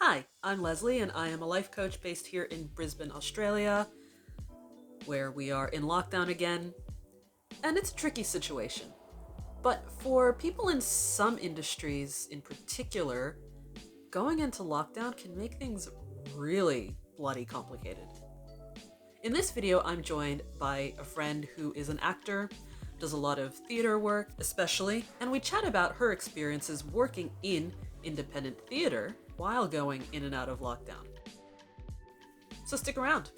Hi, I'm Leslie, and I am a life coach based here in Brisbane, Australia, where we are in lockdown again. And it's a tricky situation. But for people in some industries in particular, going into lockdown can make things really bloody complicated. In this video, I'm joined by a friend who is an actor, does a lot of theater work especially, and we chat about her experiences working in independent theater while going in and out of lockdown. So stick around.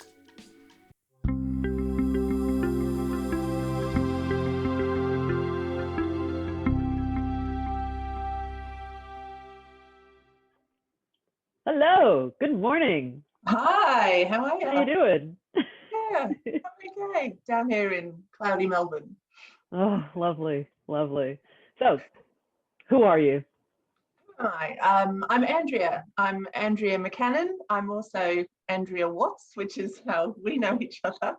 Hello, good morning. Hi, how are you? How you doing? Yeah, I'm okay. Down here in cloudy Melbourne. Oh, lovely, lovely. So, who are you? Hi, I'm Andrea. I'm Andrea McCannon. I'm also Andrea Watts, which is how we know each other.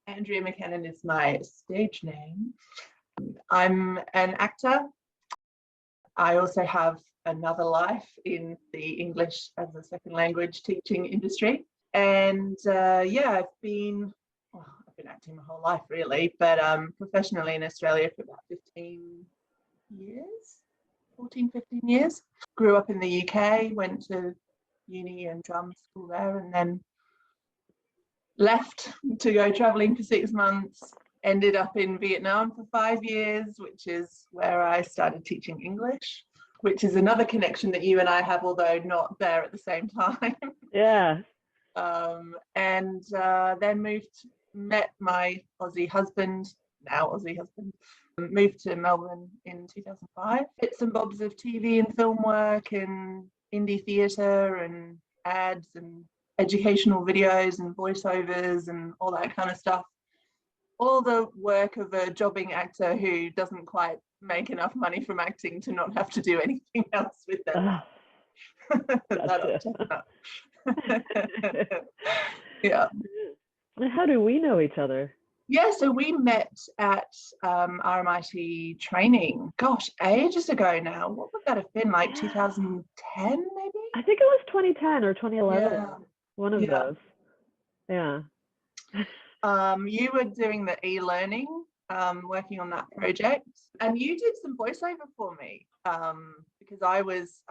Andrea McCannon is my stage name. I'm an actor. I also have another life in the English as a second language teaching industry. And I've been acting my whole life really, but professionally in Australia for about 15 years. Grew up in the UK, went to uni and drum school there, and then left to go traveling for 6 months. Ended up in Vietnam for 5 years, which is where I started teaching English, which is another connection that you and I have, although not there at the same time. Yeah. Then met my Aussie husband, moved to Melbourne in 2005. Bits and bobs of TV and film work and indie theatre and ads and educational videos and voiceovers and all that kind of stuff. All the work of a jobbing actor who doesn't quite make enough money from acting to not have to do anything else with their life. Yeah. How do we know each other? Yeah, so we met at RMIT training, gosh, ages ago now. What would that have been, like 2010 maybe? I think it was 2010 or 2011. Yeah. One of those. Yeah. You were doing the e-learning, working on that project, and you did some voiceover for me because I was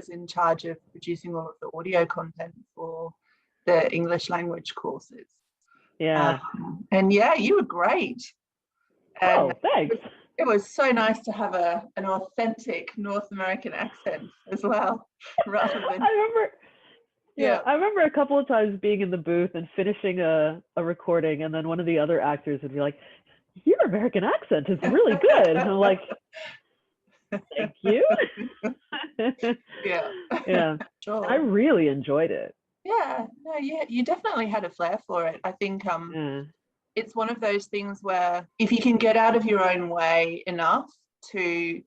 in charge of producing all of the audio content for the English language courses. Yeah. You were great. And thanks. It was so nice to have an authentic North American accent as well, rather than. I remember a couple of times being in the booth and finishing a recording, and then one of the other actors would be like, "Your American accent is really good." And I'm like, "Thank you." Yeah. Sure. I really enjoyed it. Yeah, no, you definitely had a flair for it. I think it's one of those things where if you can get out of your own way enough to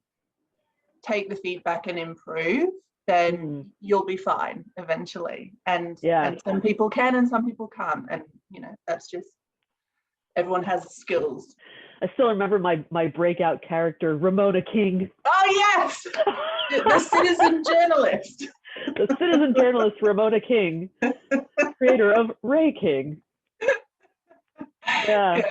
take the feedback and improve, then you'll be fine eventually. And some people can and some people can't. And, that's just, everyone has skills. I still remember my breakout character, Ramona King. Oh, yes! The citizen journalist. The citizen journalist, Ramona King, creator of Ray King. Yeah.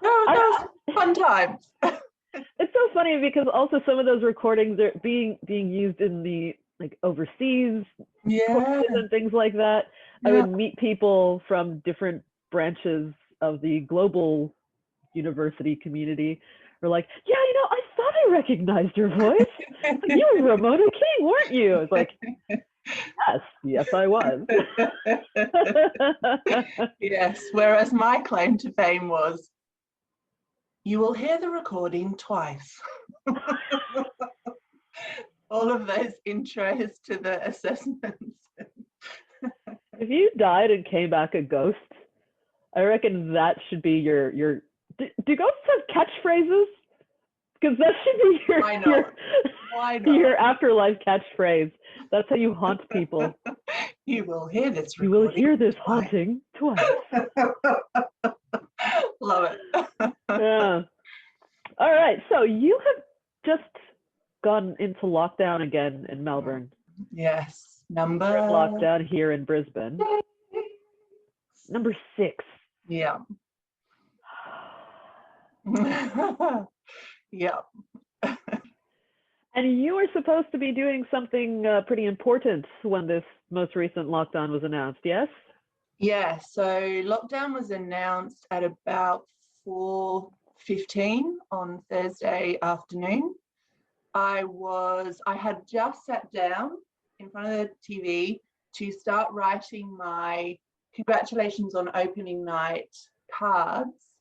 No, fun times. It's so funny because also some of those recordings are being used in the overseas courses and things like that. I would meet people from different branches of the global university community who are like, "Yeah, I thought I recognized your voice. You were Ramona King, weren't you?" It's like, yes, I was. Yes, whereas my claim to fame was, "You will hear the recording twice." All of those intros to the assessments. If you died and came back a ghost, I reckon that should be your do ghosts have catchphrases? Because that should be your afterlife catchphrase. That's how you haunt people. You will hear this. You will hear this haunting twice. Love it. Yeah. All right. So you have just gone into lockdown again in Melbourne. Yes. We're in Number lockdown here in Brisbane. Number 6. yeah. Yeah. And you were supposed to be doing something pretty important when this most recent lockdown was announced, yes? Yeah, so lockdown was announced at about 4:15 on Thursday afternoon. I had just sat down in front of the TV to start writing my congratulations on opening night cards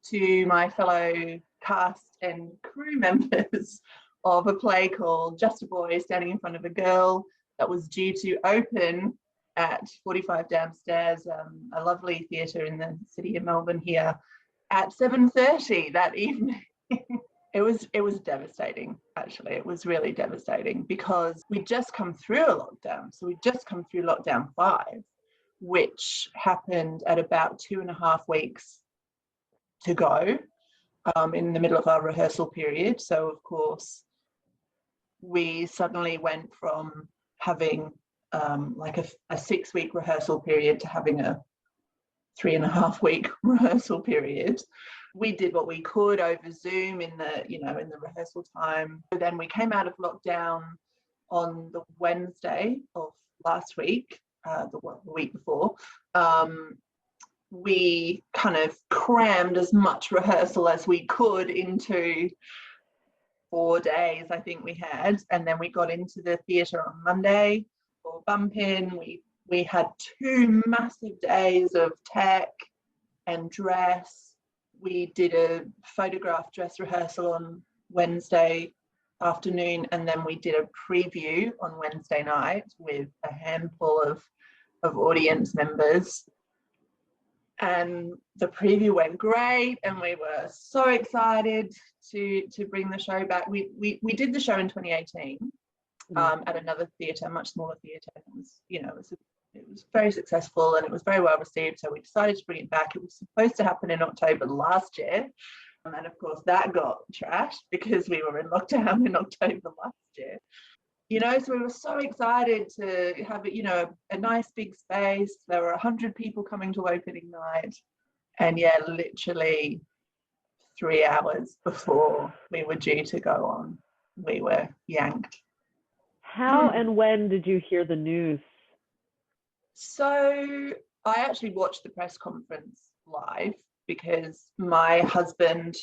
to my fellow cast and crew members of a play called Just a Boy Standing in Front of a Girl that was due to open at 45 Downstairs, a lovely theatre in the city of Melbourne here, at 7:30 that evening. It was devastating, actually. It was really devastating because we'd just come through a lockdown. So we'd just come through lockdown 5, which happened at about 2.5 weeks to go, in the middle of our rehearsal period. So, of course, we suddenly went from having like a 6-week rehearsal period to having a 3.5-week rehearsal period. We did what we could over Zoom in the rehearsal time. So then we came out of lockdown on the Wednesday of last week, the week before. We kind of crammed as much rehearsal as we could into 4 days, I think we had, and then we got into the theatre on Monday for bump in. We had 2 massive days of tech and dress. We did a photograph dress rehearsal on Wednesday afternoon, and then we did a preview on Wednesday night with a handful of audience members. And the preview went great, and we were so excited to bring the show back. We did the show in 2018 at another theatre, much smaller theatre. It was very successful and it was very well received. So we decided to bring it back. It was supposed to happen in October last year, and of course that got trashed because we were in lockdown in October last year. So we were so excited to have a nice big space. There were 100 people coming to opening night, and literally 3 hours before we were due to go on, we were yanked. How and when did you hear the news? So I actually watched the press conference live because my husband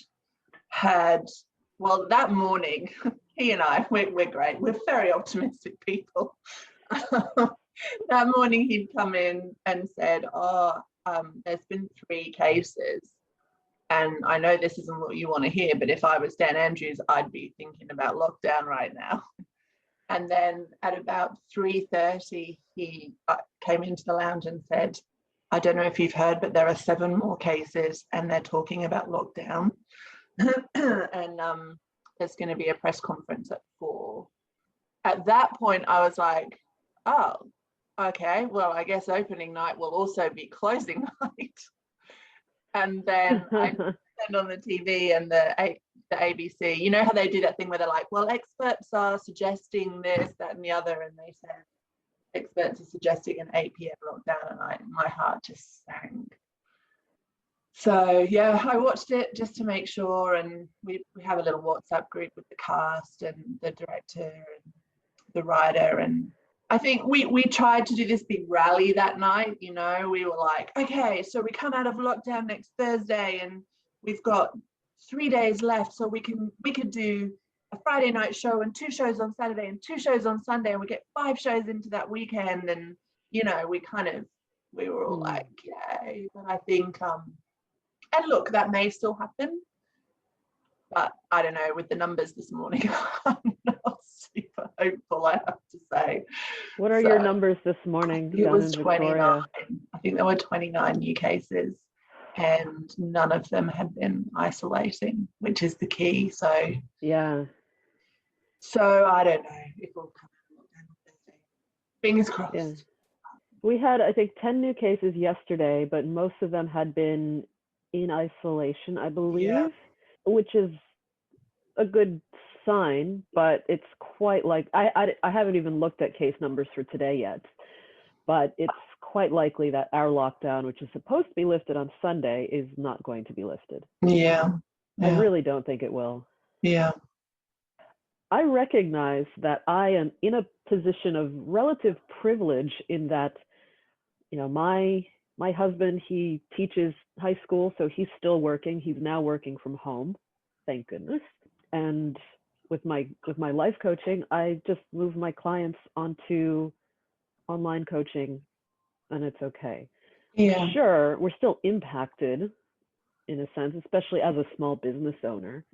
that morning, he and I, we're great. We're very optimistic people. That morning he'd come in and said, there's been 3 cases. And I know this isn't what you want to hear, but if I was Dan Andrews, I'd be thinking about lockdown right now. And then at about 3:30, he came into the lounge and said, I don't know if you've heard, but there are 7 more cases and they're talking about lockdown. And there's going to be a press conference at 4. At that point, I was like, oh, okay, well, I guess opening night will also be closing night. And then I turned on the TV and the ABC, you know how they do that thing where they're like, well, experts are suggesting this, that, and the other, and they said experts are suggesting an 8 p.m. lockdown, and my heart just sank. So I watched it just to make sure, and we have a little WhatsApp group with the cast and the director and the writer, and I think we tried to do this big rally that night. We were like, okay, so we come out of lockdown next Thursday and we've got 3 days left, so we could do a Friday night show and 2 shows on Saturday and 2 shows on Sunday, and we get 5 shows into that weekend. And we were all like, yay. But I think and look, that may still happen, but I don't know, with the numbers this morning, I'm not super hopeful, I have to say. What are your numbers this morning down in Victoria? 29. I think there were 29 new cases, and none of them had been isolating, which is the key. So I don't know if we'll come out on Thursday. Fingers crossed. Yeah. We had, I think, 10 new cases yesterday, but most of them had been in isolation, I believe, which is a good sign, but it's quite like, I haven't even looked at case numbers for today yet, but it's quite likely that our lockdown, which is supposed to be lifted on Sunday, is not going to be lifted. Yeah. I really don't think it will. Yeah. I recognize that I am in a position of relative privilege in that, you know, my husband, he teaches high school, so he's still working. He's now working from home, thank goodness. And with my life coaching, I just move my clients onto online coaching, and it's okay. Yeah. Sure, we're still impacted in a sense, especially as a small business owner.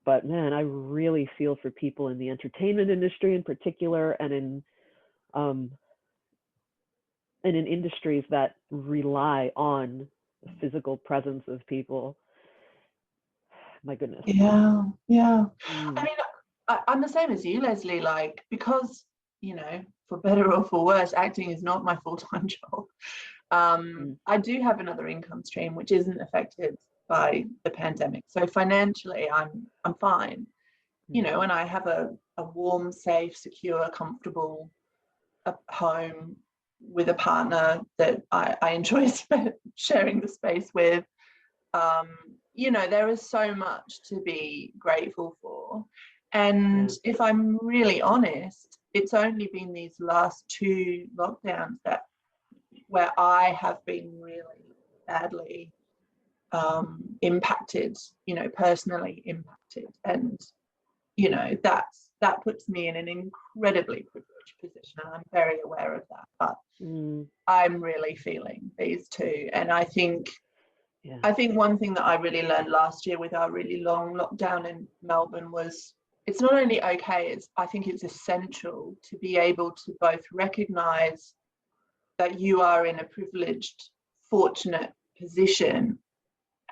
But man, I really feel for people in the entertainment industry in particular, and in industries that rely on the physical presence of people. My goodness. Yeah. I mean, I'm the same as you, Leslie, like, because, you know, for better or for worse, acting is not my full-time job. I do have another income stream which isn't affected by the pandemic. So financially, I'm fine, you know, and I have a warm, safe, secure, comfortable home with a partner that I enjoy sharing the space with. You know, there is so much to be grateful for. And if I'm really honest, it's only been these last 2 lockdowns where I have been really badly impacted, you know, personally impacted. And, you know, that puts me in an incredibly privileged position, and I'm very aware of that. But I'm really feeling these two. And I think one thing that I really learned last year with our really long lockdown in Melbourne was it's not only okay, I think it's essential to be able to both recognise that you are in a privileged, fortunate position,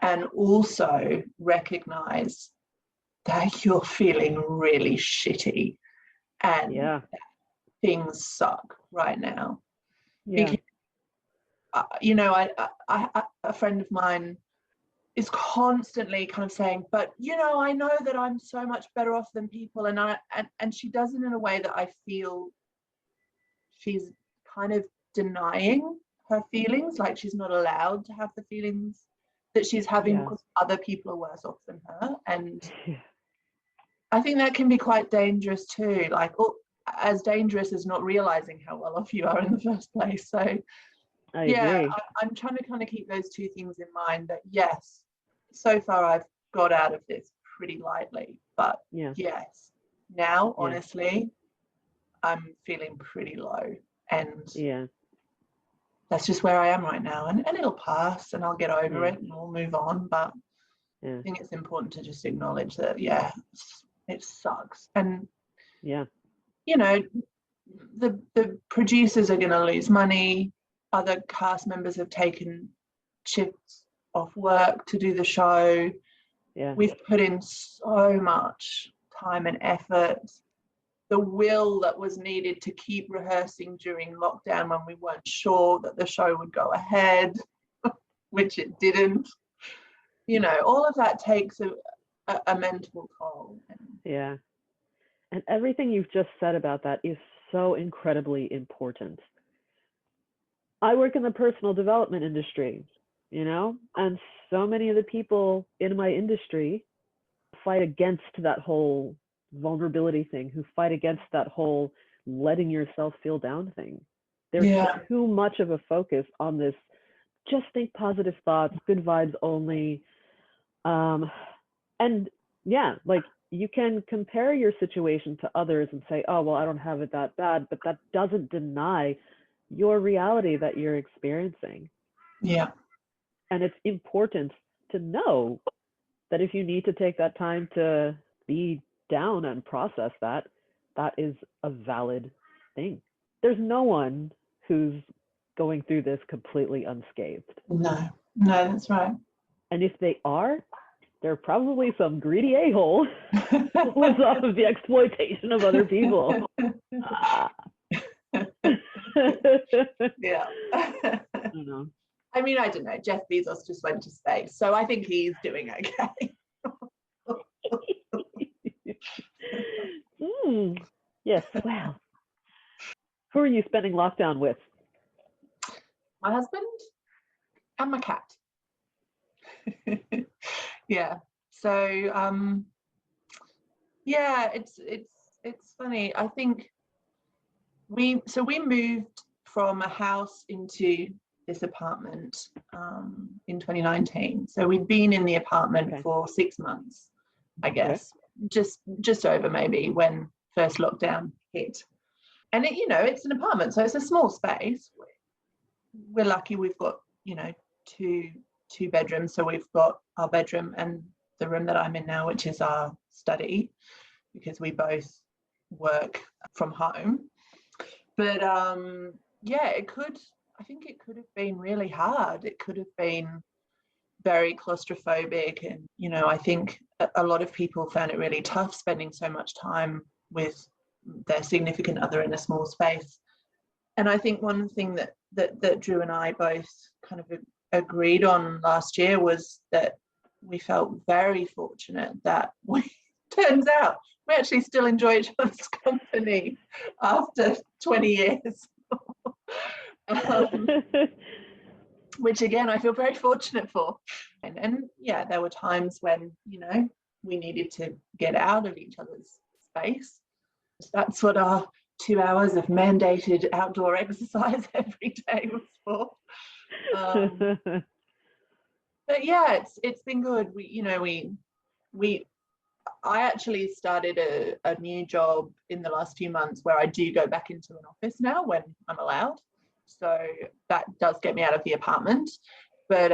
and also recognise that you're feeling really shitty and that things suck right now. Because, you know, a friend of mine is constantly kind of saying, but, you know, I know that I'm so much better off than people. And she does it in a way that I feel she's kind of denying her feelings, like she's not allowed to have the feelings that she's having because other people are worse off than her. And I think that can be quite dangerous too, like as dangerous as not realizing how well off you are in the first place. So I agree. I'm trying to kind of keep those two things in mind, that yes, so far I've got out of this pretty lightly, but yes, now honestly I'm feeling pretty low, and that's just where I am right now, and it'll pass and I'll get over it and we'll move on. But I think it's important to just acknowledge that it sucks. And you know, the producers are going to lose money. Other cast members have taken shifts off work to do the show. We've put in so much time and effort. The will that was needed to keep rehearsing during lockdown when we weren't sure that the show would go ahead, which it didn't. You know, all of that takes a mental toll. And everything you've just said about that is so incredibly important. I work in the personal development industry, you know, and so many of the people in my industry fight against that whole vulnerability thing, who fight against that whole letting yourself feel down thing. There's too much of a focus on this, just think positive thoughts, good vibes only. And like, you can compare your situation to others and say, oh, well, I don't have it that bad, but that doesn't deny your reality that you're experiencing. And it's important to know that if you need to take that time to be down and process that, that is a valid thing. There's no one who's going through this completely unscathed. No, that's right. And if they are, they're probably some greedy a-hole who lives off of the exploitation of other people. I mean, I don't know. Jeff Bezos just went to space, so I think he's doing okay. Who are you spending lockdown with? My husband and my cat. Yeah. So yeah, it's funny. I think we moved from a house into this apartment in 2019. So we'd been in the apartment for 6 months, I guess, just over maybe when first lockdown hit. And it, it's an apartment, so it's a small space. We're lucky we've got, two bedrooms. So we've got our bedroom and the room that I'm in now, which is our study, because we both work from home. But yeah, I think it could have been really hard. It could have been very claustrophobic. And, I think a lot of people found it really tough spending so much time with their significant other in a small space. And I think one thing that Drew and I both kind of agreed on last year was that we felt very fortunate that turns out we actually still enjoy each other's company after 20 years. Which again, I feel very fortunate for. And yeah, there were times when, we needed to get out of each other's space. That's what our 2 hours of mandated outdoor exercise every day was for. But yeah, it's been good. I actually started a new job in the last few months where I do go back into an office now when I'm allowed. So that does get me out of the apartment. But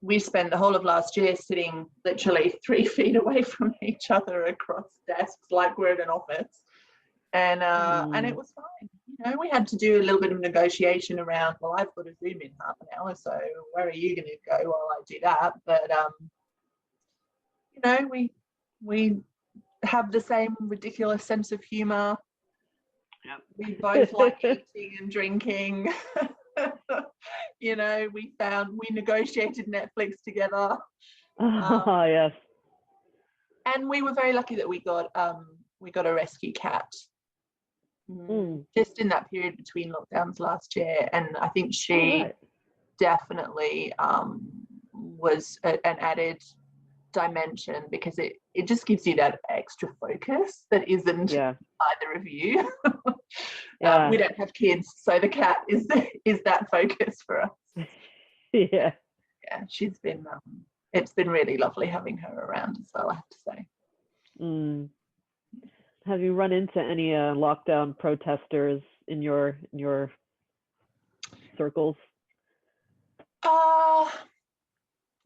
we spent the whole of last year sitting literally 3 feet away from each other across desks like we're in an office. And it was fine. We had to do a little bit of negotiation around, well, I've got a Zoom in half an hour, so where are you going to go while I do that? But, we have the same ridiculous sense of humor. Yep. We both like eating and drinking. We negotiated Netflix together. Yes. And we were very lucky that we got a rescue cat just in that period between lockdowns last year. And I think she definitely was an added dimension, because it just gives you that extra focus that isn't either of you. We don't have kids, so the cat is that focus for us. Yeah, she's been it's been really lovely having her around as well, I have to say. Have you run into any lockdown protesters in your circles?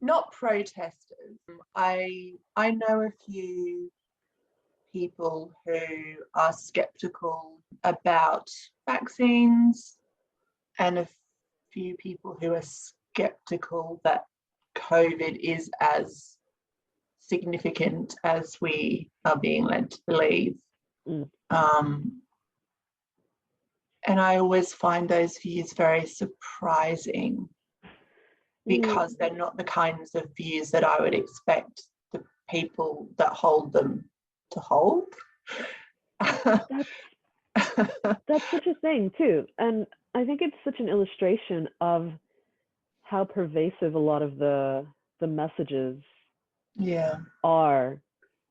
Not protesters. I know a few people who are skeptical about vaccines, and a few people who are skeptical that COVID is as significant as we are being led to believe. And I always find those views very surprising, because they're not the kinds of views that I would expect the people that hold them to hold. That's such a thing too. And I think it's such an illustration of how pervasive a lot of the messages are,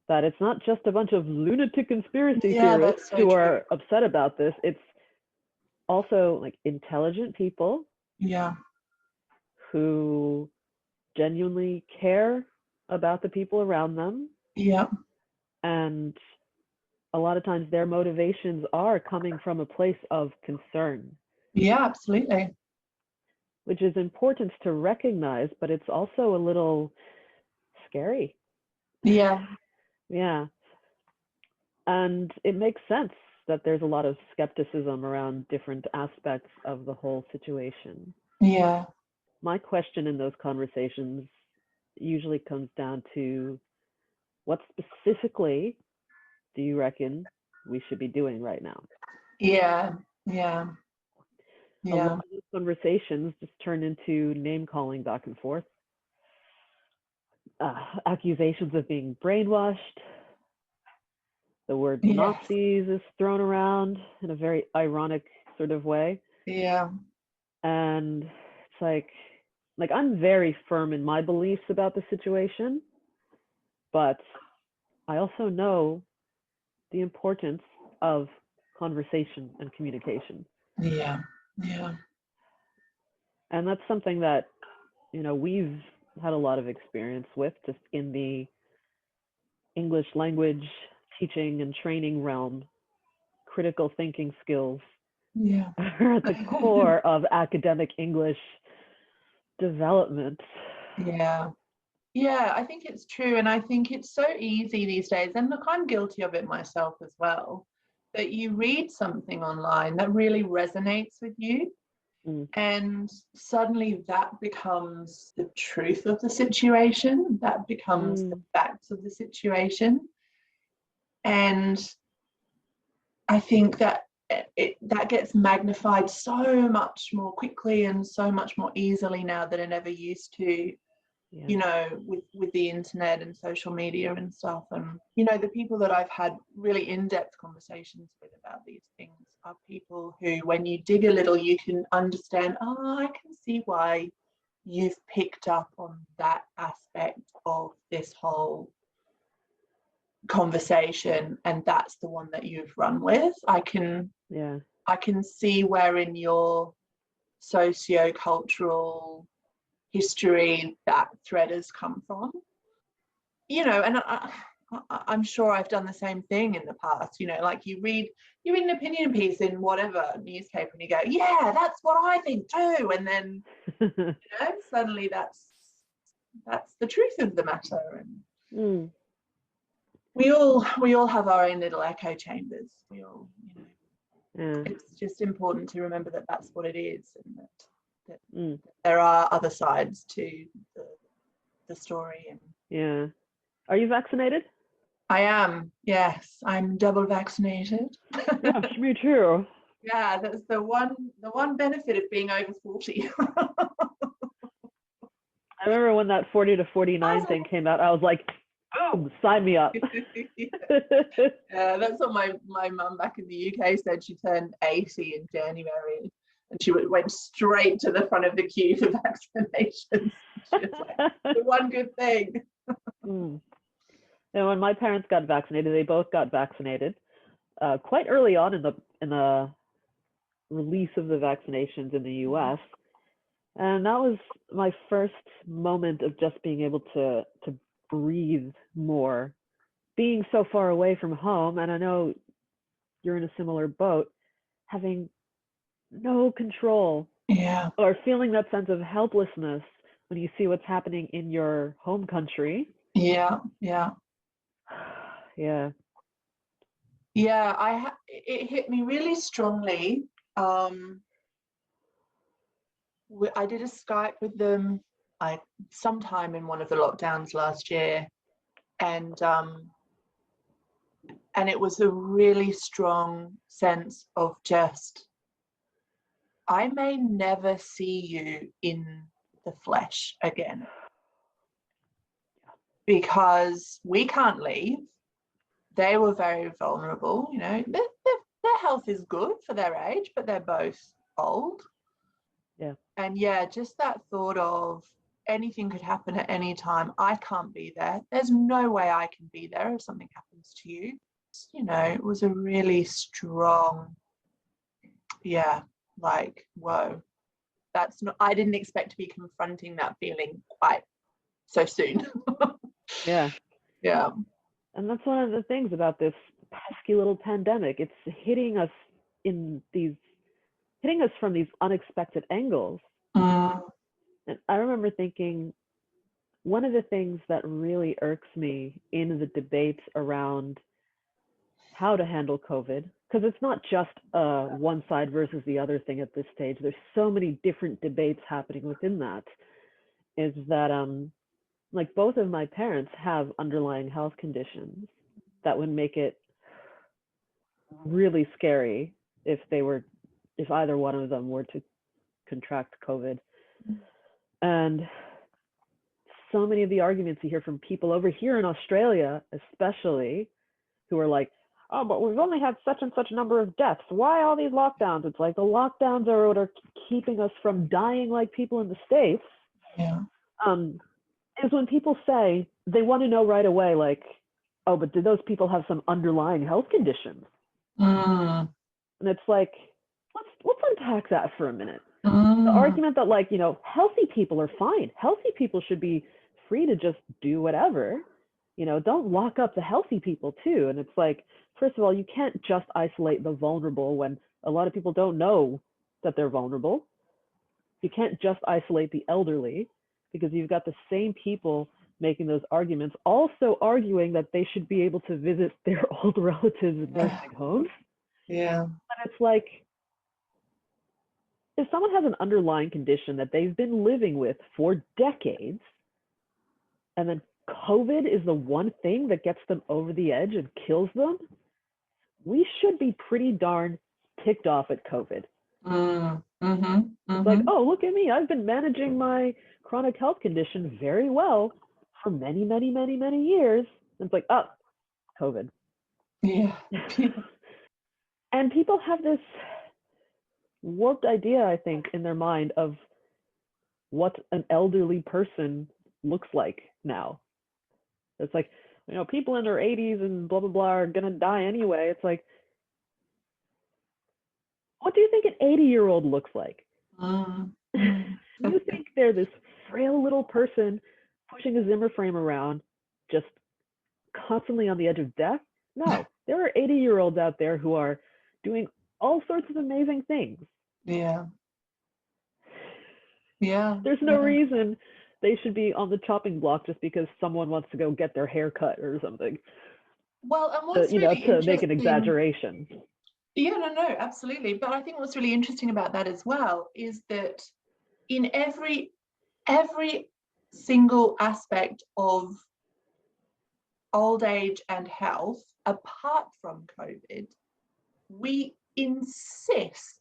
that it's not just a bunch of lunatic conspiracy theorists who are upset about this. It's also like intelligent people who genuinely care about the people around them. And a lot of times their motivations are coming from a place of concern. Absolutely. Which is important to recognize, but it's also a little scary. Yeah. And it makes sense that there's a lot of skepticism around different aspects of the whole situation. My question in those conversations usually comes down to, what specifically do you reckon we should be doing right now? A lot of these conversations just turn into name calling back and forth. Accusations of being brainwashed. The word Nazis is thrown around in a very ironic sort of way. Yeah. And it's like I'm very firm in my beliefs about the situation, but I also know the importance of conversation and communication. Yeah. Yeah. And that's something that, we've had a lot of experience with just in the English language teaching and training realm. Critical thinking skills Yeah. are at the core of academic English development. Yeah. Yeah, I think it's true. And I think it's so easy these days. And look, I'm guilty of it myself as well, that you read something online that really resonates with you. And suddenly that becomes the truth of the situation. That becomes the facts of the situation. And I think that that gets magnified so much more quickly and so much more easily now than it ever used to. Yeah. With the internet and social media and stuff. And, the people that I've had really in-depth conversations with about these things are people who, when you dig a little, you can understand, I can see why you've picked up on that aspect of this whole conversation, and that's the one that you've run with. I can see where in your socio-cultural history that thread has come from, and I'm sure I've done the same thing in the past. Like you read an opinion piece in whatever newspaper and you go, yeah, that's what I think too, and then suddenly that's the truth of the matter. And we all have our own little echo chambers. We all, it's just important to remember that that's what it is, and that there are other sides to the story. And Are you vaccinated? I am, yes. I'm double vaccinated. Yeah, me too. Yeah, that's the one benefit of being over 40. I remember when that 40 to 49 thing came out, I was like, boom, sign me up. Yeah, that's what my mum back in the UK said. She turned 80 in January and she went straight to the front of the queue for vaccinations. She was like, the one good thing. And when my parents got vaccinated, they both got vaccinated quite early on in the release of the vaccinations in the US. And that was my first moment of just being able to breathe more, being so far away from home. And I know you're in a similar boat, having no control, or feeling that sense of helplessness when you see what's happening in your home country. Yeah. It hit me really strongly. I did a Skype with them sometime in one of the lockdowns last year, and it was a really strong sense of just, I may never see you in the flesh again, because we can't leave. They were very vulnerable, their health is good for their age, but they're both old. And just that thought of anything could happen at any time. I can't be there. There's no way I can be there if something happens to you. It was a really strong, whoa. That's not, I didn't expect to be confronting that feeling quite so soon. Yeah. And that's one of the things about this pesky little pandemic. It's hitting us from these unexpected angles. And I remember thinking, one of the things that really irks me in the debates around how to handle COVID, because it's not just one side versus the other thing at this stage. There's so many different debates happening within that, is that like both of my parents have underlying health conditions that would make it really scary if either one of them were to contract COVID. And so many of the arguments you hear from people over here in Australia, especially, who are like, oh, but we've only had such and such number of deaths. Why all these lockdowns? It's like the lockdowns are what are keeping us from dying like people in the States. Yeah. Is when people say they want to know right away, like, oh, but do those people have some underlying health conditions? And it's like, let's unpack that for a minute. The argument that, like, you know, healthy people are fine. Healthy people should be free to just do whatever. You know, don't lock up the healthy people too. And it's like, first of all, you can't just isolate the vulnerable when a lot of people don't know that they're vulnerable. You can't just isolate the elderly, because you've got the same people making those arguments also arguing that they should be able to visit their old relatives in nursing homes. Yeah. And it's like, if someone has an underlying condition that they've been living with for decades, and then COVID is the one thing that gets them over the edge and kills them, we should be pretty darn ticked off at COVID. It's like, oh, look at me. I've been managing my chronic health condition very well for many, many, many, many years. And it's like, oh, COVID. Yeah. And people have this warped idea, I think, in their mind of what an elderly person looks like now. It's like, you know, people in their 80s and blah, blah, blah are going to die anyway. It's like, what do you think an 80-year-old looks like? Do you think they're this frail little person pushing a Zimmer frame around, just constantly on the edge of death? No, there are 80-year-olds out there who are doing all sorts of amazing things. Yeah. Yeah. There's no reason they should be on the chopping block just because someone wants to go get their hair cut or something. Well, and what's really to make an exaggeration. Yeah, no, absolutely. But I think what's really interesting about that as well is that in every single aspect of old age and health, apart from COVID, we insist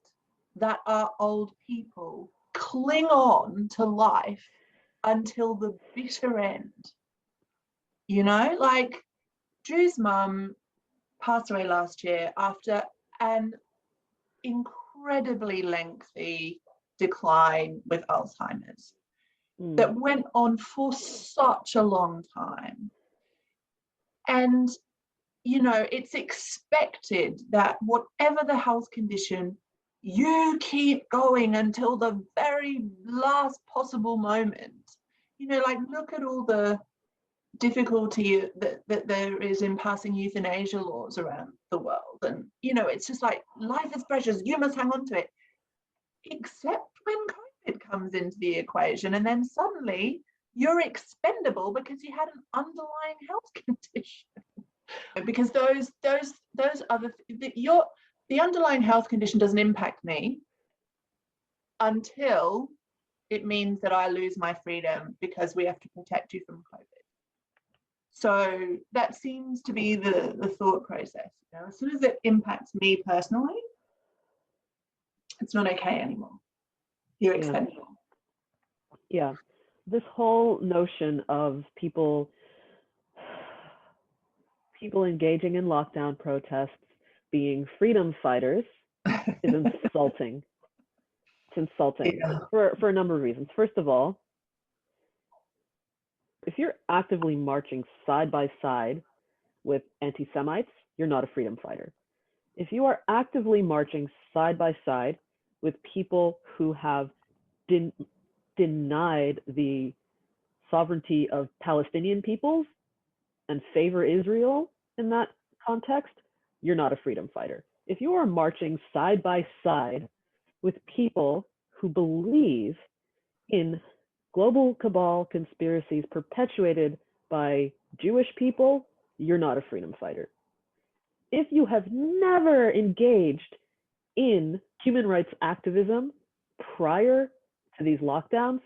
that our old people cling on to life until the bitter end. You know, like Drew's mum passed away last year after an incredibly lengthy decline with Alzheimer's that went on for such a long time. And, you know, it's expected that whatever the health condition, you keep going until the very last possible moment. You know, like, look at all the difficulty that there is in passing euthanasia laws around the world. And, you know, it's just like, life is precious, you must hang on to it. Except when COVID comes into the equation, and then suddenly you're expendable because you had an underlying health condition. Because those other the underlying health condition doesn't impact me until it means that I lose my freedom because we have to protect you from COVID. So that seems to be the thought process. You know, as soon as it impacts me personally, it's not okay anymore. You're expendable. Yeah. This whole notion of people engaging in lockdown protests being freedom fighters is insulting. It's insulting for a number of reasons. First of all, if you're actively marching side by side with anti-Semites, you're not a freedom fighter. If you are actively marching side by side with people who have denied the sovereignty of Palestinian peoples and favor Israel in that context, you're not a freedom fighter. If you are marching side by side with people who believe in global cabal conspiracies perpetuated by Jewish people, you're not a freedom fighter. If you have never engaged in human rights activism prior to these lockdowns,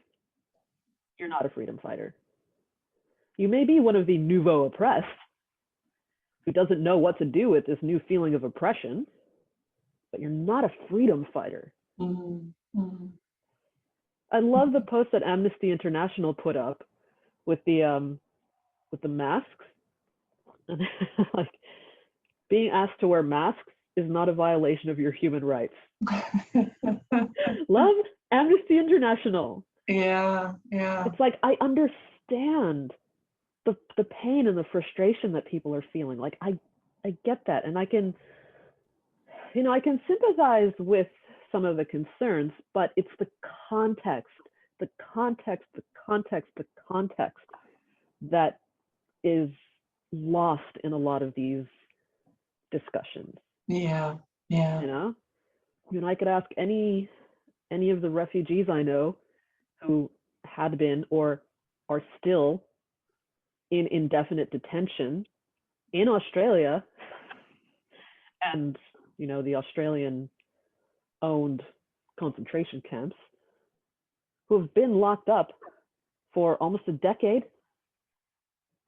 you're not a freedom fighter. You may be one of the nouveau oppressed who doesn't know what to do with this new feeling of oppression, but you're not a freedom fighter. I love the post that Amnesty International put up with the masks. And like, being asked to wear masks is not a violation of your human rights. Love Amnesty International. Yeah. It's like, I understand the pain and the frustration that people are feeling. Like, I get that, and I can sympathize with some of the concerns, but it's the context that is lost in a lot of these discussions. Yeah. I could ask any of the refugees I know who had been or are still in indefinite detention in Australia, and the Australian owned concentration camps, who have been locked up for almost a decade,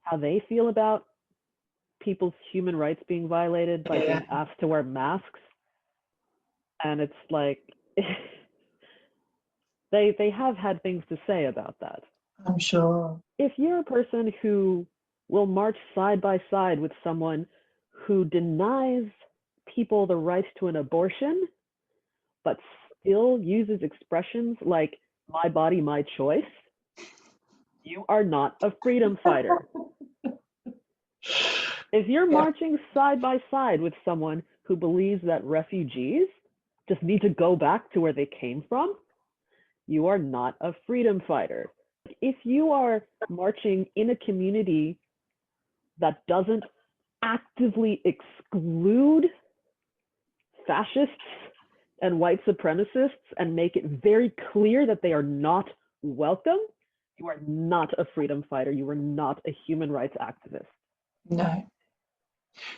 how they feel about people's human rights being violated by being asked to wear masks. And it's like, they have had things to say about that. I'm sure. If you're a person who will march side by side with someone who denies people the right to an abortion, but still uses expressions like "my body, my choice," you are not a freedom fighter. If you're marching side by side with someone who believes that refugees just need to go back to where they came from, you are not a freedom fighter. If you are marching in a community that doesn't actively exclude fascists and white supremacists and make it very clear that they are not welcome, you are not a freedom fighter. You are not a human rights activist. No.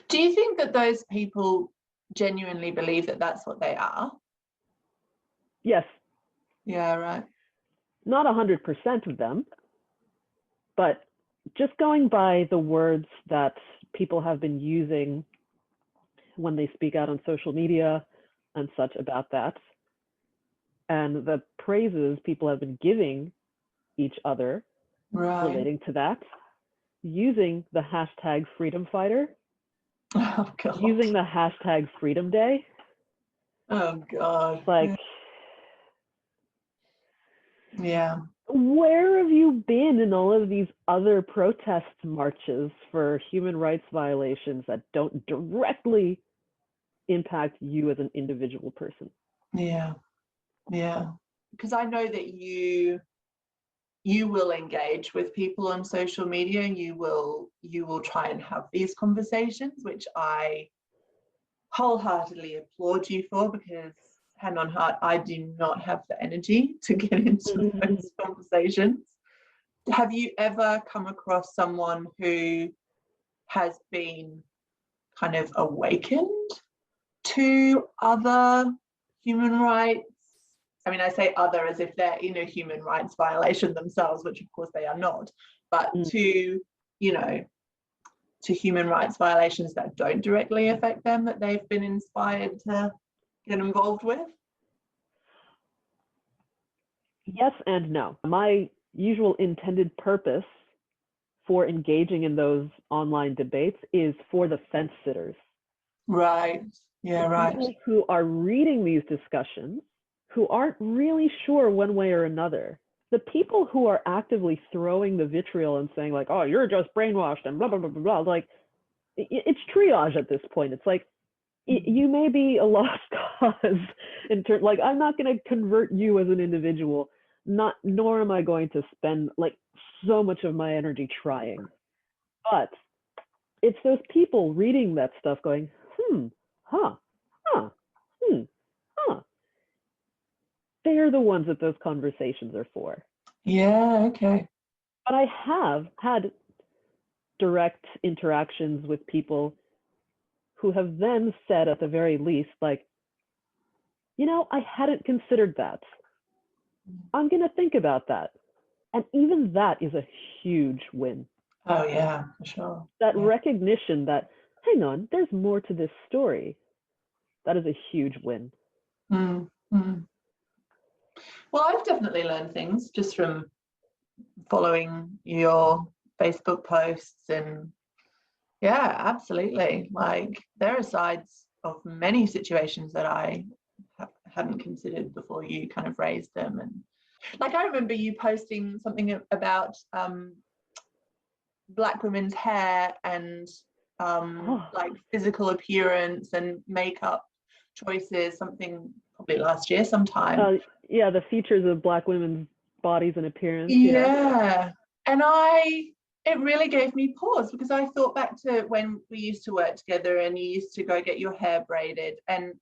Do you think that those people genuinely believe that that's what they are? Yes. Yeah, right. Not 100% of them, but just going by the words that people have been using when they speak out on social media and such about that, and the praises people have been giving each other relating to that, using the hashtag freedom fighter, using the hashtag freedom day. Oh God. Like, yeah. Where have you been in all of these other protest marches for human rights violations that don't directly impact you as an individual person? Yeah. Because I know that you will engage with people on social media, and you will try and have these conversations, which I wholeheartedly applaud you for, because hand on heart, I do not have the energy to get into those conversations. Have you ever come across someone who has been kind of awakened to other human rights? I mean, I say other as if they're in a human rights violation themselves, which of course they are not, but to human rights violations that don't directly affect them, that they've been inspired to get involved with? Yes and no. My usual intended purpose for engaging in those online debates is for the fence sitters. Right. Yeah, right. People who are reading these discussions who aren't really sure one way or another. The people who are actively throwing the vitriol and saying like, oh, you're just brainwashed and blah, blah, blah, blah, blah. Like, it's triage at this point. It's like, you may be a lost cause in terms, like, I'm not going to convert you as an individual, nor am I going to spend like so much of my energy trying. But it's those people reading that stuff going, they're the ones that those conversations are for. Yeah, okay. But I have had direct interactions with people who have then said at the very least, like, I hadn't considered that. I'm going to think about that. And even that is a huge win. Oh yeah, for sure. That recognition that, hang on, there's more to this story. That is a huge win. Well, I've definitely learned things just from following your Facebook posts and Yeah, absolutely. Like there are sides of many situations that I hadn't considered before you kind of raised them. And like I remember you posting something about Black women's hair and like physical appearance and makeup choices, something probably last year sometime. Yeah, the features of Black women's bodies and appearance. Yeah. And it really gave me pause, because I thought back to when we used to work together and you used to go get your hair braided, and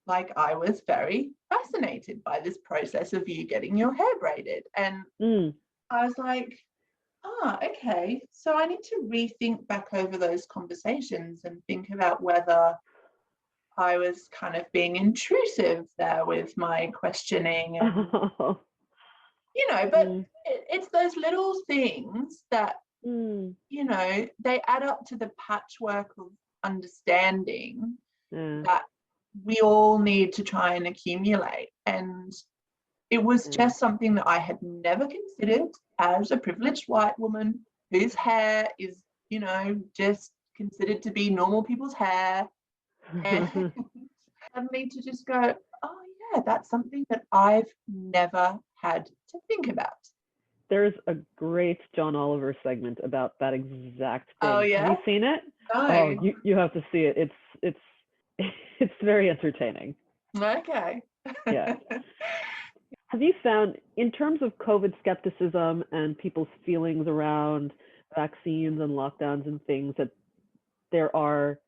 like I was very fascinated by this process of you getting your hair braided. And I was like, okay, so I need to rethink back over those conversations and think about whether I was kind of being intrusive there with my questioning. And you know, but it's those little things that you know, they add up to the patchwork of understanding that we all need to try and accumulate. And it was just something that I had never considered as a privileged white woman whose hair is, you know, just considered to be normal people's hair. And suddenly to just go, oh yeah, that's something that I've never had to think about. There's a great John Oliver segment about that exact thing. Oh yeah? Have you seen it? No. Oh, you have to see it. It's very entertaining. Okay. Yeah. Have you found, in terms of COVID skepticism and people's feelings around vaccines and lockdowns and things, that there are,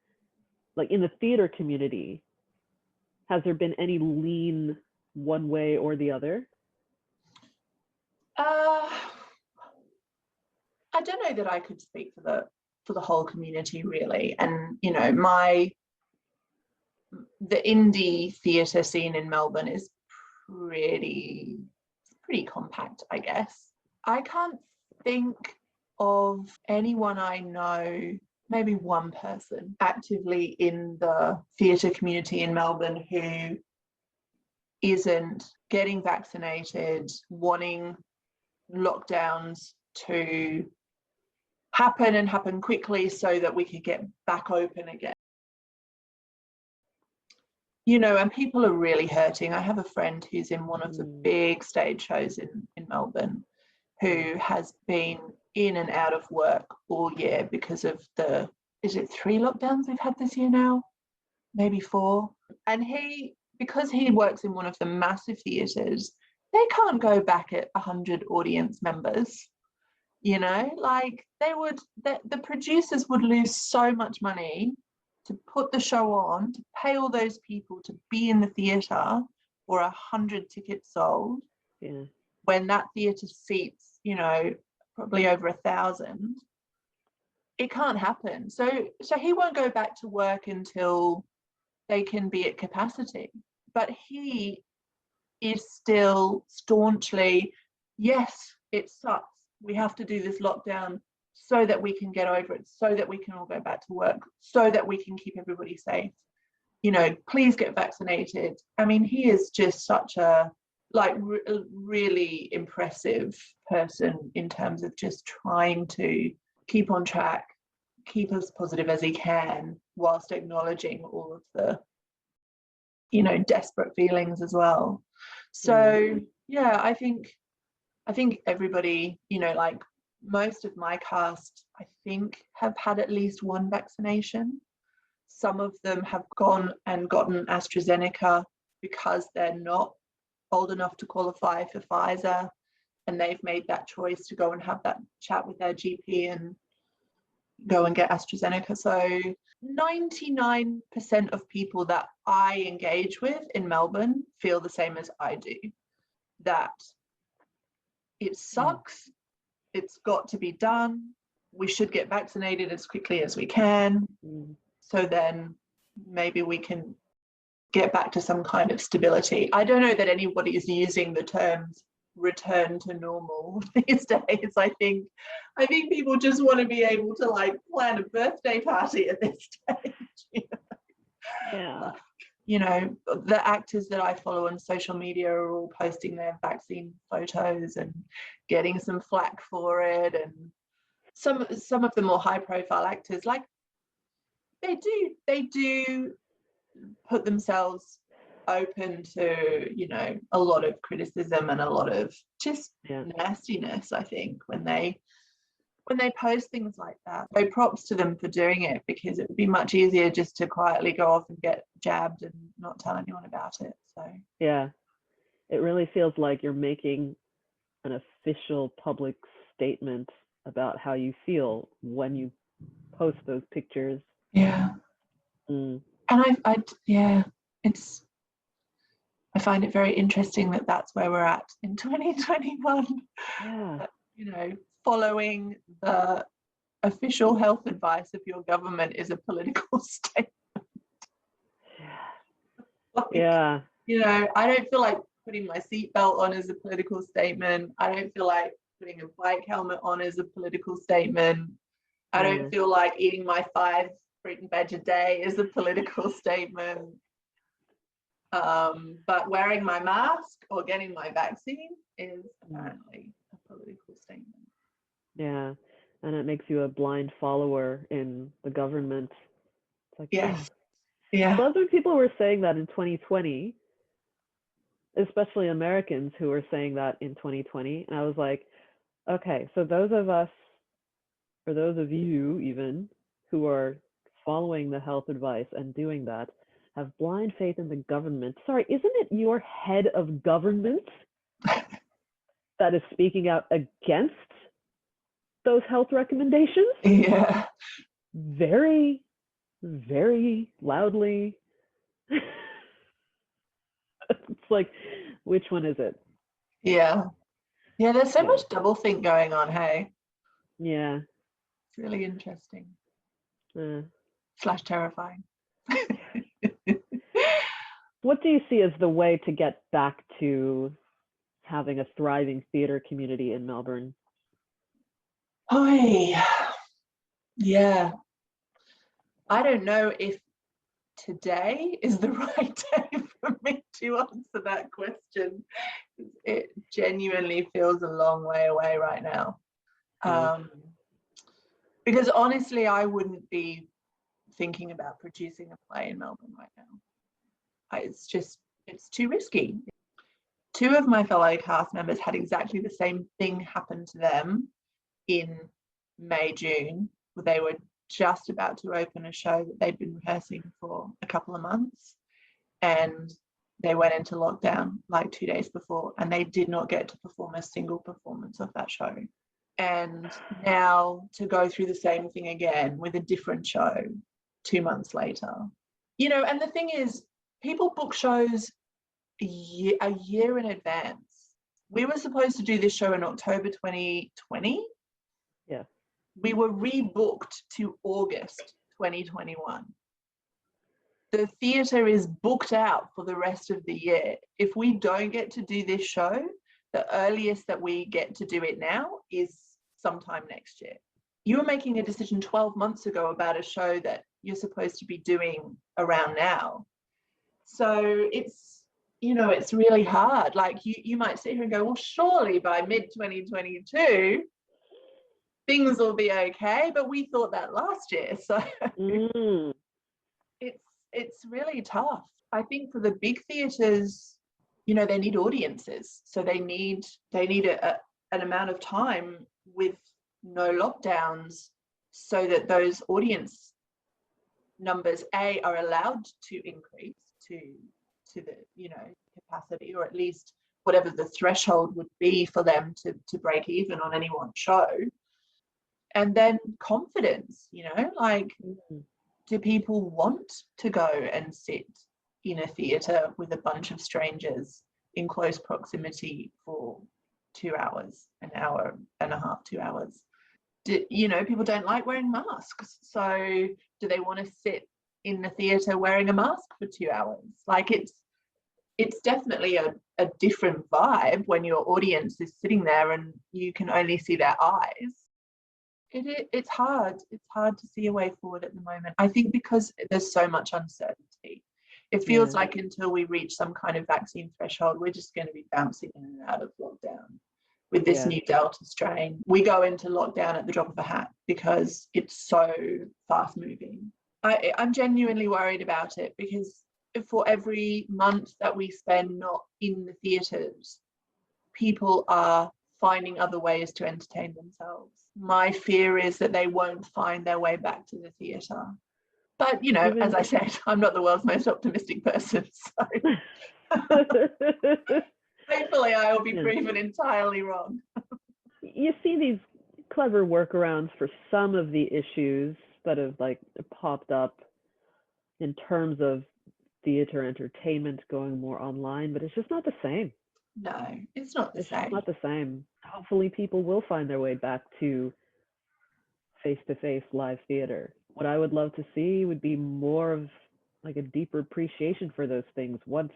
like in the theater community, has there been any lean one way or the other? I don't know that I could speak for the whole community really. And you know, the indie theatre scene in Melbourne is pretty compact, I guess. I can't think of anyone I know, maybe one person actively in the theatre community in Melbourne who isn't getting vaccinated, wanting lockdowns to happen and happen quickly so that we could get back open again. You know, and people are really hurting. I have a friend who's in one of the big stage shows in Melbourne who has been in and out of work all year because of is it 3 lockdowns we've had this year now? Maybe 4. And because he works in one of the massive theatres, they can't go back at 100 audience members. You know, like the producers would lose so much money to put the show on, to pay all those people to be in the theatre for 100 tickets sold, when that theatre seats, you know, probably over 1,000. It can't happen. So he won't go back to work until they can be at capacity. But he is still staunchly, yes, it sucks. We have to do this lockdown so that we can get over it, so that we can all go back to work, so that we can keep everybody safe. You know, please get vaccinated. I mean, he is just such a really impressive person in terms of just trying to keep on track, keep as positive as he can, whilst acknowledging all of the, you know, desperate feelings as well. So yeah, I think everybody, you know, like most of my cast, I think, have had at least one vaccination. Some of them have gone and gotten AstraZeneca because they're not old enough to qualify for Pfizer, and they've made that choice to go and have that chat with their GP and go and get AstraZeneca. So 99% of people that I engage with in Melbourne feel the same as I do, that it sucks, it's got to be done, we should get vaccinated as quickly as we can, so then maybe we can get back to some kind of stability. I don't know that anybody is using the terms return to normal these days. I think people just want to be able to like plan a birthday party at this stage. You know? Yeah. You know, the actors that I follow on social media are all posting their vaccine photos and getting some flack for it. And some of the more high profile actors, like they do put themselves open to, you know, a lot of criticism and a lot of just nastiness, I think, when they post things like that. So props to them for doing it, because it would be much easier just to quietly go off and get jabbed and not tell anyone about it. So yeah, it really feels like you're making an official public statement about how you feel when you post those pictures. Yeah. And I find it very interesting that that's where we're at in 2021. Yeah. You know, following the official health advice of your government is a political statement. Like, yeah. You know, I don't feel like putting my seatbelt on is a political statement. I don't feel like putting a bike helmet on is a political statement. I don't feel like eating my 5 fruit and veg a day is a political statement. But wearing my mask or getting my vaccine is apparently a political statement. Yeah, and it makes you a blind follower in the government. It's like, yes. Yeah. Well, when people were saying that in 2020, especially Americans who were saying that in 2020, and I was like, okay, so those of us, or those of you even, who are following the health advice and doing that, have blind faith in the government. Sorry, isn't it your head of government that is speaking out against those health recommendations? Yeah. Very, very loudly. It's like, which one is it? Yeah. Yeah, there's so much doublethink going on, hey? Yeah. It's really interesting. / terrifying. What do you see as the way to get back to having a thriving theatre community in Melbourne? Yeah. I don't know if today is the right day for me to answer that question. It genuinely feels a long way away right now. Because honestly, I wouldn't be thinking about producing a play in Melbourne right now. It's too risky. 2 of my fellow cast members had exactly the same thing happen to them in May, June, where they were just about to open a show that they'd been rehearsing for a couple of months, and they went into lockdown like 2 days before, and they did not get to perform a single performance of that show. And now to go through the same thing again with a different show 2 months later, you know. And the thing is, people book shows a year in advance. We were supposed to do this show in October 2020. Yeah. We were rebooked to August 2021. The theatre is booked out for the rest of the year. If we don't get to do this show, the earliest that we get to do it now is sometime next year. You were making a decision 12 months ago about a show that you're supposed to be doing around now. So it's, you know, it's really hard. Like you might sit here and go, well, surely by mid-2022, things will be okay. But we thought that last year. So it's really tough. I think for the big theatres, you know, they need audiences. So they need an amount of time with no lockdowns so that those audience numbers, A, are allowed to increase to the, you know, capacity, or at least whatever the threshold would be for them to break even on any one show. And then confidence, you know, like, do people want to go and sit in a theatre with a bunch of strangers in close proximity for 2 hours, an hour and a half, 2 hours? You know, people don't like wearing masks. So do they want to sit in the theatre wearing a mask for 2 hours? Like, it's definitely a different vibe when your audience is sitting there and you can only see their eyes. It's hard. It's hard to see a way forward at the moment. I think because there's so much uncertainty. It feels like until we reach some kind of vaccine threshold, we're just going to be bouncing in and out of lockdown, with this new Delta strain. We go into lockdown at the drop of a hat because it's so fast moving. I'm genuinely worried about it, because for every month that we spend not in the theatres, people are finding other ways to entertain themselves. My fear is that they won't find their way back to the theatre. But, you know, as I said, I'm not the world's most optimistic person, so hopefully I will be proven entirely wrong. You see these clever workarounds for some of the issues that have like popped up in terms of theater entertainment going more online, but it's just not the same. No, it's not the same. It's not the same. Hopefully people will find their way back to face-to-face live theater. What I would love to see would be more of like a deeper appreciation for those things once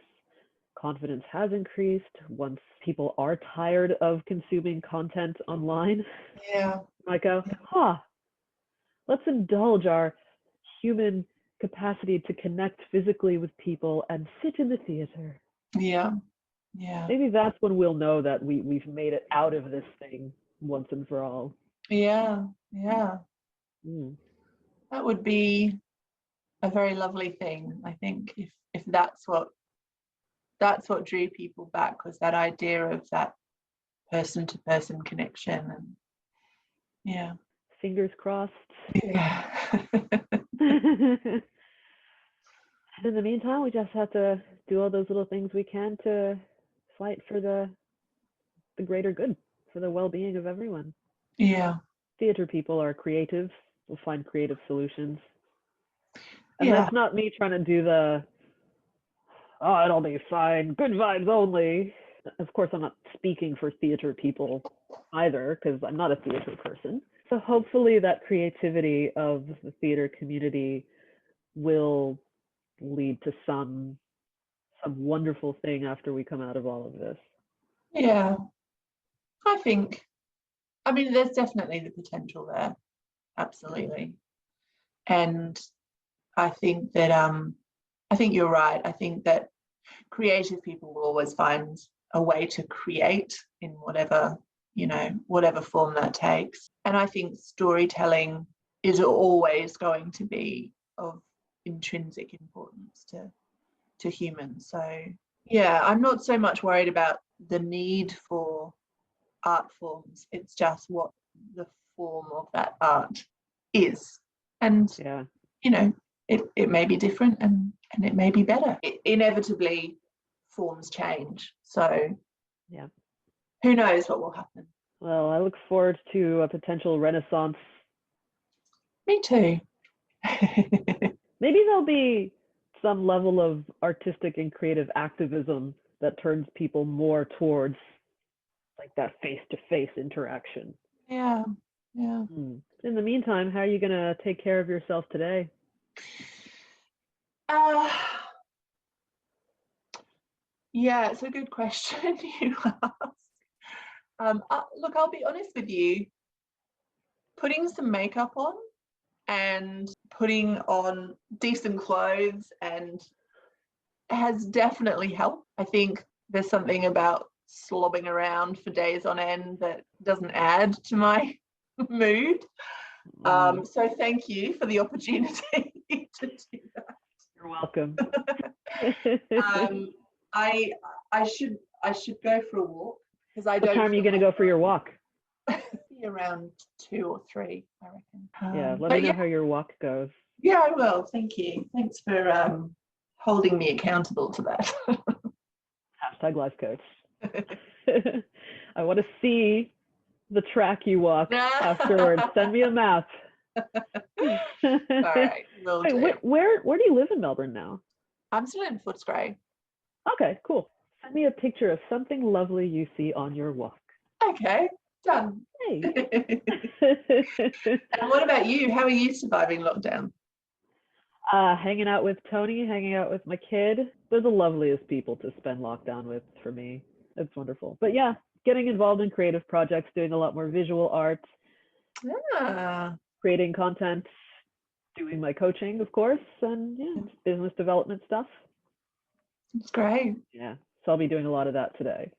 confidence has increased, once people are tired of consuming content online. Yeah. Like let's indulge our human capacity to connect physically with people and sit in the theater. Yeah. Maybe that's when we'll know that we've made it out of this thing once and for all. Yeah. That would be a very lovely thing, I think, if that's what drew people back, was that idea of that person-to-person connection. And yeah, fingers crossed. Yeah. In the meantime, we just have to do all those little things we can to fight for the greater good, for the well-being of everyone. Yeah. Theater people are creative. We'll find creative solutions. And that's not me trying to do the, it'll be fine, good vibes only. Of course, I'm not speaking for theater people either, because I'm not a theater person. So hopefully that creativity of the theater community will lead to some wonderful thing after we come out of all of this. Yeah, I mean, there's definitely the potential there, absolutely. And I think that I think you're right. I think that creative people will always find a way to create in whatever form that takes. And I think storytelling is always going to be of intrinsic importance to humans. So yeah, I'm not so much worried about the need for art forms. It's just what the form of that art is. And it may be different and it may be better. Inevitably forms change, so who knows what will happen. Well, I look forward to a potential renaissance. Me too. Maybe there'll be some level of artistic and creative activism that turns people more towards like that face-to-face interaction. Yeah. In the meantime, how are you going to take care of yourself today? Yeah, it's a good question you ask. Look, I'll be honest with you. Putting some makeup on and putting on decent clothes and has definitely helped. I think there's something about slobbing around for days on end that doesn't add to my mood. So thank you for the opportunity to do that. You're welcome. I should go for a walk, because I don't. What time are you going to go for your walk? Around 2 or 3, I reckon. Let me know how your walk goes. Yeah, I will. Thank you. Thanks for holding me accountable to that. Hashtag life coach. I want to see the track you walk afterwards. Send me a map. All right, will do. Wait, where do you live in Melbourne now? I'm still in Footscray. Okay, cool. Send me a picture of something lovely you see on your walk. Okay, done. Hey. And what about you? How are you surviving lockdown? Hanging out with Tony, hanging out with my kid. They're the loveliest people to spend lockdown with for me. It's wonderful. But yeah, getting involved in creative projects, doing a lot more visual art, creating content, doing my coaching, of course, and business development stuff. It's great. Yeah, so I'll be doing a lot of that today.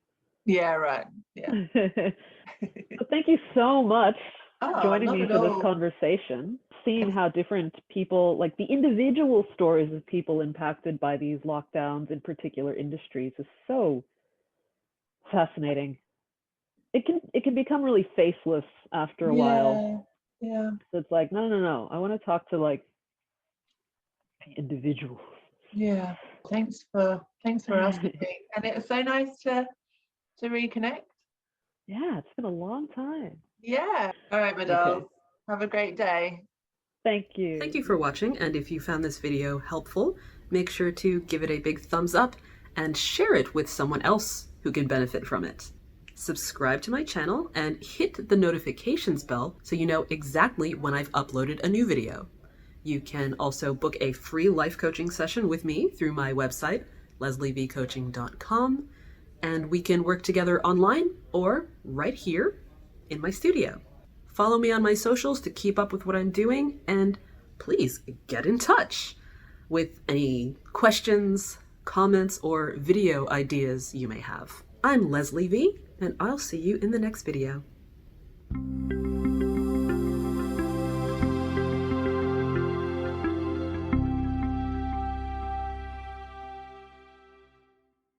Yeah, right. Yeah. So thank you so much for joining me for this conversation. Seeing how different people, like the individual stories of people impacted by these lockdowns in particular industries, is so fascinating. It can become really faceless after a while. Yeah. So it's like, no. I want to talk to like the individuals. Yeah. Thanks for asking me. And it was so nice to reconnect. Yeah, it's been a long time. Yeah. All right, my dolls. Have a great day. Thank you. Thank you for watching, and if you found this video helpful, make sure to give it a big thumbs up and share it with someone else who can benefit from it. Subscribe to my channel and hit the notifications bell so you know exactly when I've uploaded a new video. You can also book a free life coaching session with me through my website, leslievcoaching.com, and we can work together online or right here in my studio. Follow me on my socials to keep up with what I'm doing, and please get in touch with any questions, comments, or video ideas you may have. I'm Leslie V, and I'll see you in the next video.